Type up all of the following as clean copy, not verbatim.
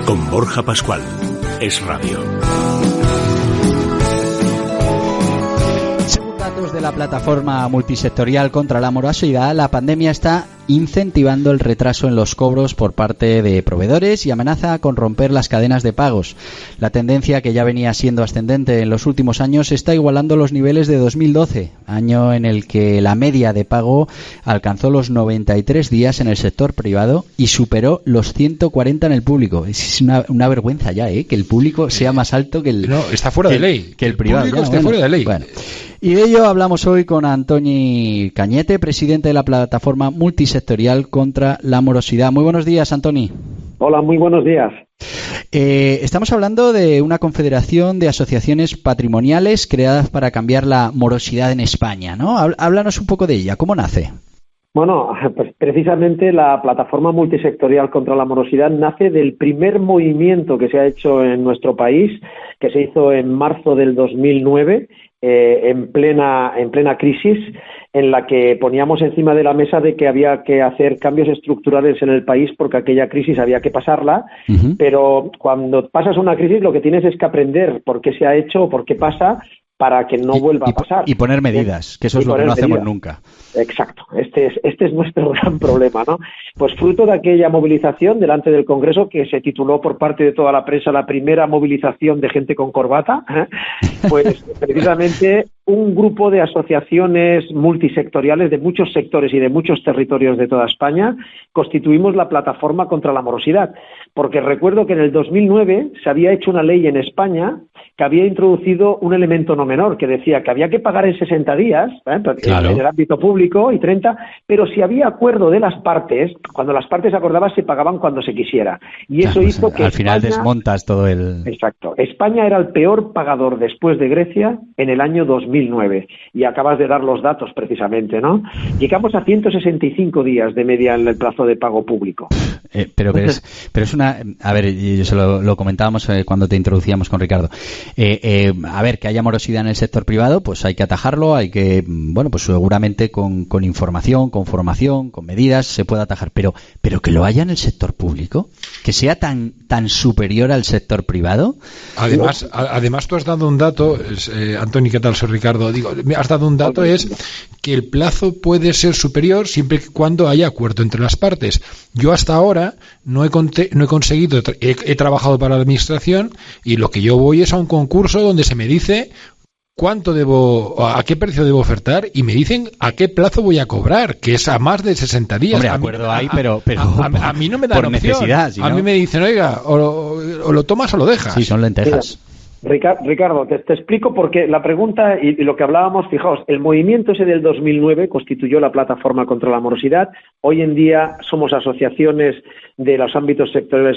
con Borja Pascual. Es Radio. Según datos de la plataforma multisectorial contra la morosidad, la pandemia está incentivando el retraso en los cobros por parte de proveedores y amenaza con romper las cadenas de pagos. La tendencia, que ya venía siendo ascendente en los últimos años, está igualando los niveles de 2012, año en el que la media de pago alcanzó los 93 días en el sector privado y superó los 140 en el público. Es una vergüenza ya, que el público sea más alto que el... No, está fuera de ley. Que el privado. El público está fuera de ley. Bueno. Y de ello hablamos hoy con Antoni Cañete, presidente de la plataforma multisectorial contra la morosidad. Muy buenos días, Antoni. Hola, muy buenos días. Estamos hablando de una confederación de asociaciones patrimoniales creadas para cambiar la morosidad en España, ¿no? Háblanos un poco de ella. ¿Cómo nace? Bueno, pues precisamente la plataforma multisectorial contra la morosidad nace del primer movimiento que se ha hecho en nuestro país, que se hizo en marzo del 2009, en plena crisis, en la que poníamos encima de la mesa de que había que hacer cambios estructurales en el país porque aquella crisis había que pasarla, pero cuando pasas una crisis lo que tienes es que aprender por qué se ha hecho o por qué pasa, para que no vuelva a pasar. Y poner medidas, que eso es lo que no hacemos nunca. Exacto, este es nuestro gran problema, ¿no? Pues fruto de aquella movilización delante del Congreso, que se tituló por parte de toda la prensa la primera movilización de gente con corbata, pues precisamente un grupo de asociaciones multisectoriales de muchos sectores y de muchos territorios de toda España constituimos la plataforma contra la morosidad, porque recuerdo que en el 2009 se había hecho una ley en España que había introducido un elemento no menor, que decía que había que pagar en 60 días, claro, en el ámbito público, y 30, pero si había acuerdo de las partes, cuando las partes acordaban se pagaban cuando se quisiera. Y eso hizo que al final desmontas todo el... Exacto. España era el peor pagador después de Grecia en el año 2009. Y acabas de dar los datos precisamente, ¿no? Llegamos a 165 días de media en el plazo de pago público. Pero es una... A ver, yo lo comentábamos cuando te introducíamos con Ricardo. A ver, que haya morosidad en el sector privado, pues hay que atajarlo, hay que, bueno, pues seguramente con información, con formación, con medidas se puede atajar, pero que lo haya en el sector público, que sea tan superior al sector privado. Además tú has dado un dato, Antoni, ¿qué tal? Soy Ricardo. Has dado un dato, es que el plazo puede ser superior siempre y cuando haya acuerdo entre las partes. Yo hasta ahora no he conseguido, he trabajado para la administración y lo que yo voy es a un concurso donde se me dice a qué precio debo ofertar y me dicen a qué plazo voy a cobrar, que es a más de 60 días. Hombre, acuerdo hay, pero a mí no me dan por opción. Necesidad, si a mí me dicen, oiga, o lo tomas o lo dejas. Sí, son lentejas. Ricardo, te explico porque la pregunta y lo que hablábamos, fijaos, el movimiento ese del 2009 constituyó la plataforma contra la morosidad. Hoy en día somos asociaciones de los ámbitos sectoriales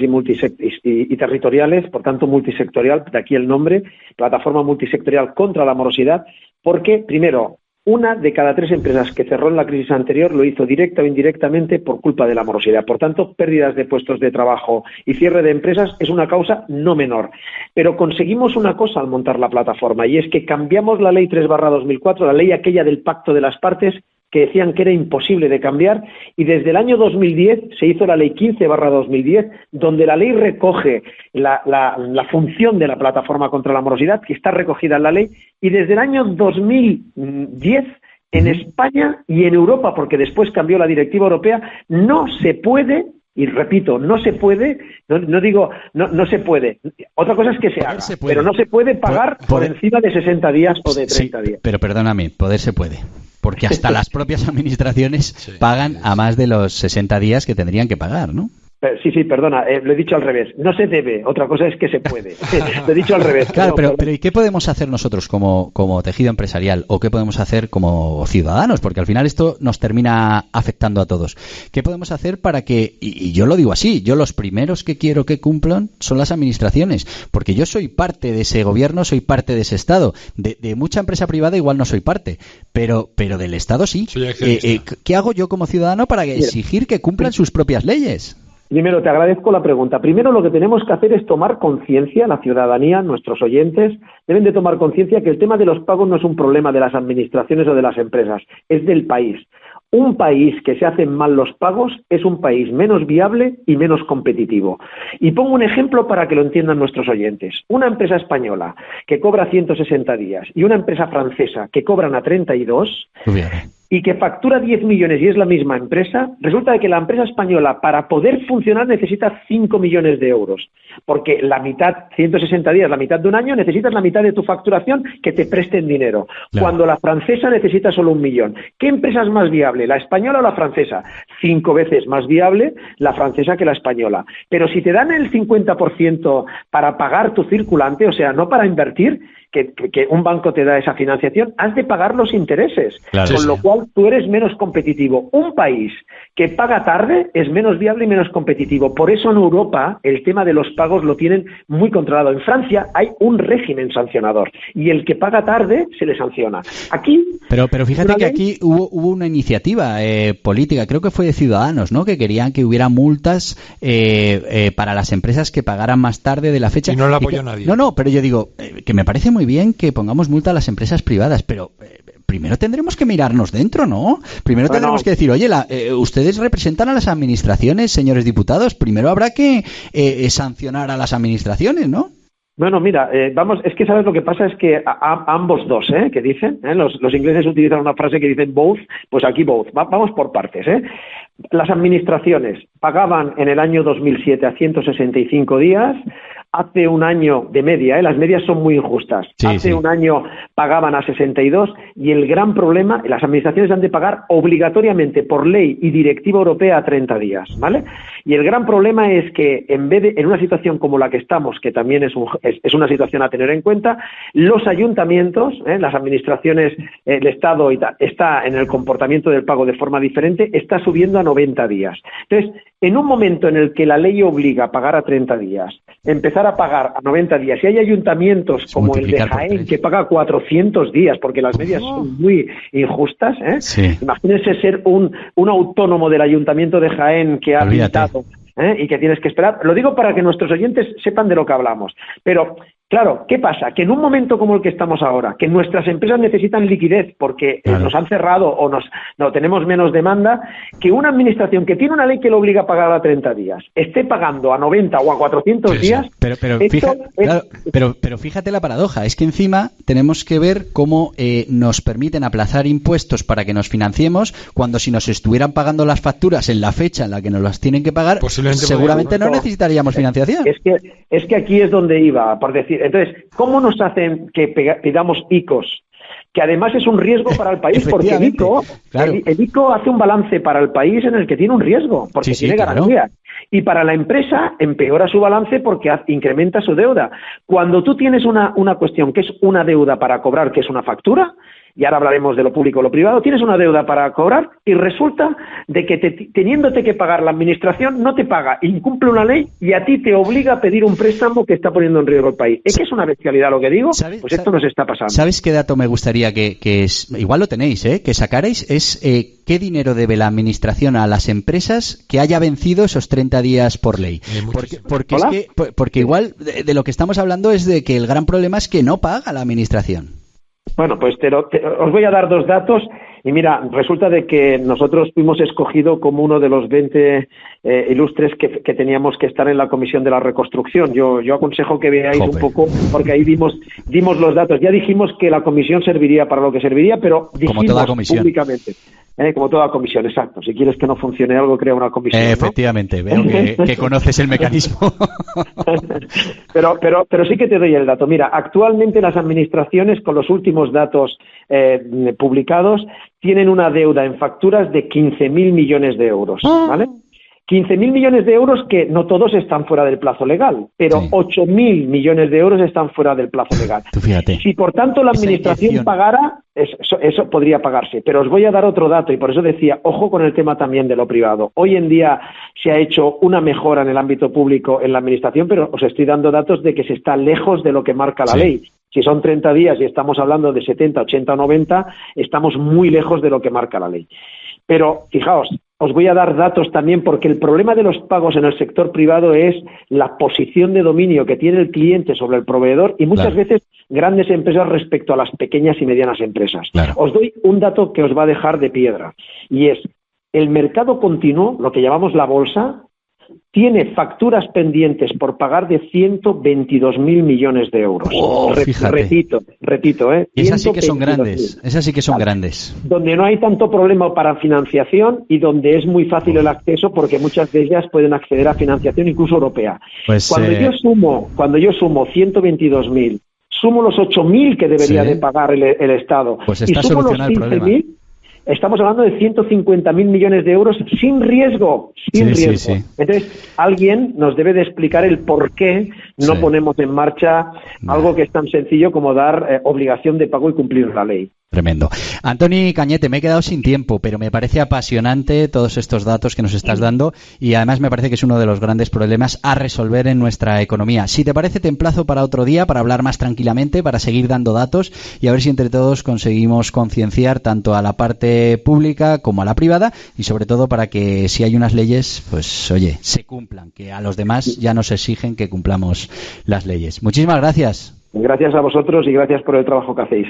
y territoriales, por tanto multisectorial, de aquí el nombre, plataforma multisectorial contra la morosidad, porque primero, una de cada 3 empresas que cerró en la crisis anterior lo hizo directa o indirectamente por culpa de la morosidad. Por tanto, pérdidas de puestos de trabajo y cierre de empresas es una causa no menor. Pero conseguimos una cosa al montar la plataforma, y es que cambiamos la Ley 3/2004, la ley aquella del pacto de las partes, que decían que era imposible de cambiar, y desde el año 2010 se hizo la Ley 15/2010, donde la ley recoge la función de la plataforma contra la morosidad, que está recogida en la ley, y desde el año 2010 en España y en Europa, porque después cambió la directiva europea, no se puede, y repito, no se puede, no se puede. Otra cosa es que se haga, pero no se puede pagar por encima de 60 días o de 30 días. Pero perdóname, poder se puede. Porque hasta las propias administraciones pagan a más de los 60 días que tendrían que pagar, ¿no? Sí, perdona, lo he dicho al revés. No se debe, otra cosa es que se puede. Lo he dicho al revés. Claro, pero ¿y qué podemos hacer nosotros como tejido empresarial o qué podemos hacer como ciudadanos? Porque al final esto nos termina afectando a todos. ¿Qué podemos hacer para que, y yo lo digo así, yo los primeros que quiero que cumplan son las administraciones, porque yo soy parte de ese gobierno, soy parte de ese Estado. De mucha empresa privada igual no soy parte, pero del Estado sí. ¿Qué hago yo como ciudadano para exigir que cumplan sus propias leyes? Primero, te agradezco la pregunta. Primero, lo que tenemos que hacer es tomar conciencia, la ciudadanía, nuestros oyentes, deben de tomar conciencia que el tema de los pagos no es un problema de las administraciones o de las empresas, es del país. Un país que se hacen mal los pagos es un país menos viable y menos competitivo. Y pongo un ejemplo para que lo entiendan nuestros oyentes. Una empresa española que cobra 160 días y una empresa francesa que cobran a 32 y que factura 10 millones y es la misma empresa, resulta que la empresa española para poder funcionar necesita 5 millones de euros. Porque la mitad, 160 días, la mitad de un año, necesitas la mitad de tu facturación que te presten dinero. Claro. Cuando la francesa necesita solo 1 millón. ¿Qué empresa es más viable, la española o la francesa? 5 veces más viable la francesa que la española. Pero si te dan el 50% para pagar tu circulante, o sea, no para invertir, que un banco te da esa financiación, has de pagar los intereses, claro, con lo cual tú eres menos competitivo. Un país que paga tarde es menos viable y menos competitivo. Por eso en Europa el tema de los pagos lo tienen muy controlado. En Francia hay un régimen sancionador y el que paga tarde se le sanciona. Aquí, pero fíjate que aquí hubo una iniciativa política, creo que fue de Ciudadanos, ¿no? Que querían que hubiera multas para las empresas que pagaran más tarde de la fecha. Y no la apoyó nadie. No, pero yo digo que me parece muy bien que pongamos multa a las empresas privadas, pero primero tendremos que mirarnos dentro, ¿no? Primero tendremos que decir, oye, ustedes representan a las administraciones, señores diputados, primero habrá que sancionar a las administraciones, ¿no? Bueno, mira, es que sabes lo que pasa es que ambos dos, que dicen, los ingleses utilizan una frase que dicen both, pues aquí both, vamos por partes, Las administraciones pagaban en el año 2007 a 165 días, hace un año de media, las medias son muy injustas, hace un año pagaban a 62 y el gran problema, las administraciones han de pagar obligatoriamente por ley y directiva europea a 30 días, ¿vale? Y el gran problema es que en vez de, en una situación como la que estamos, que también es una situación a tener en cuenta, los ayuntamientos, las administraciones, el Estado y tal, está en el comportamiento del pago de forma diferente, está subiendo a 90 días. Entonces, en un momento en el que la ley obliga a pagar a 30 días, empezar a pagar a 90 días, y hay ayuntamientos como el de Jaén que paga 400 días, porque las medias son muy injustas, Imagínense ser un autónomo del Ayuntamiento de Jaén que ha pintado y que tienes que esperar. Lo digo para que nuestros oyentes sepan de lo que hablamos. Pero, claro, ¿qué pasa? Que en un momento como el que estamos ahora, que nuestras empresas necesitan liquidez porque nos han cerrado o no tenemos menos demanda, que una administración que tiene una ley que lo obliga a pagar a 30 días esté pagando a 90 o a 400 días... Pero fíjate la paradoja, es que encima tenemos que ver cómo nos permiten aplazar impuestos para que nos financiemos, cuando si nos estuvieran pagando las facturas en la fecha en la que nos las tienen que pagar, seguramente no necesitaríamos financiación. Es que aquí es donde iba, por decir. Entonces, ¿cómo nos hacen que pidamos ICOs? Que además es un riesgo para el país, porque el ICO hace un balance para el país en el que tiene un riesgo, porque tiene garantías. Y para la empresa empeora su balance porque incrementa su deuda. Cuando tú tienes una cuestión que es una deuda para cobrar, que es una factura, y ahora hablaremos de lo público o lo privado, tienes una deuda para cobrar y resulta de que teniéndote que pagar la administración no te paga, incumple una ley y a ti te obliga a pedir un préstamo que está poniendo en riesgo el país. ¿Es que es una bestialidad lo que digo? Pues esto nos está pasando. ¿Sabes qué dato me gustaría que igual lo tenéis, que sacarais? Es qué dinero debe la administración a las empresas que haya vencido esos 30 días por ley. Porque igual de lo que estamos hablando es de que el gran problema es que no paga la administración. Bueno, pues os voy a dar dos datos y mira, resulta de que nosotros fuimos escogidos como uno de los 20 ilustres que teníamos que estar en la Comisión de la Reconstrucción. Yo aconsejo que veáis un poco, porque ahí dimos los datos. Ya dijimos que la comisión serviría para lo que serviría, pero dijimos como toda comisión, públicamente. Como toda comisión, exacto. Si quieres que no funcione algo, crea una comisión. Efectivamente, veo que conoces el mecanismo. pero sí que te doy el dato. Mira, actualmente las administraciones, con los últimos datos publicados, tienen una deuda en facturas de 15.000 millones de euros, ¿vale? 15.000 millones de euros que no todos están fuera del plazo legal, pero 8.000 millones de euros están fuera del plazo legal. Tú fíjate. Si por tanto la administración pagara, eso podría pagarse. Pero os voy a dar otro dato y por eso decía, ojo con el tema también de lo privado. Hoy en día se ha hecho una mejora en el ámbito público en la administración, pero os estoy dando datos de que se está lejos de lo que marca la ley. Si son 30 días y estamos hablando de 70, 80 o 90, estamos muy lejos de lo que marca la ley. Pero, fijaos, os voy a dar datos también, porque el problema de los pagos en el sector privado es la posición de dominio que tiene el cliente sobre el proveedor y muchas veces grandes empresas respecto a las pequeñas y medianas empresas. Claro. Os doy un dato que os va a dejar de piedra, y es el mercado continuo, lo que llamamos la bolsa, tiene facturas pendientes por pagar de 122.000 millones de euros. Repito, Y esas sí que son 122.000. grandes, esas sí que son grandes. Donde no hay tanto problema para financiación y donde es muy fácil el acceso, porque muchas de ellas pueden acceder a financiación incluso europea. Pues, cuando yo sumo 122.000, sumo los 8.000 que debería de pagar el Estado, pues y está sumo los solucionado el problema. 15.000, estamos hablando de 150.000 millones de euros sin riesgo. Sí. Entonces, alguien nos debe de explicar el por qué no ponemos en marcha algo que es tan sencillo como dar obligación de pago y cumplir la ley. Tremendo. Antoni Cañete, me he quedado sin tiempo, pero me parece apasionante todos estos datos que nos estás dando y además me parece que es uno de los grandes problemas a resolver en nuestra economía. Si te parece, te emplazo para otro día para hablar más tranquilamente, para seguir dando datos y a ver si entre todos conseguimos concienciar tanto a la parte pública como a la privada y sobre todo para que si hay unas leyes, pues oye, se cumplan, que a los demás ya nos exigen que cumplamos las leyes. Muchísimas gracias. Gracias a vosotros y gracias por el trabajo que hacéis.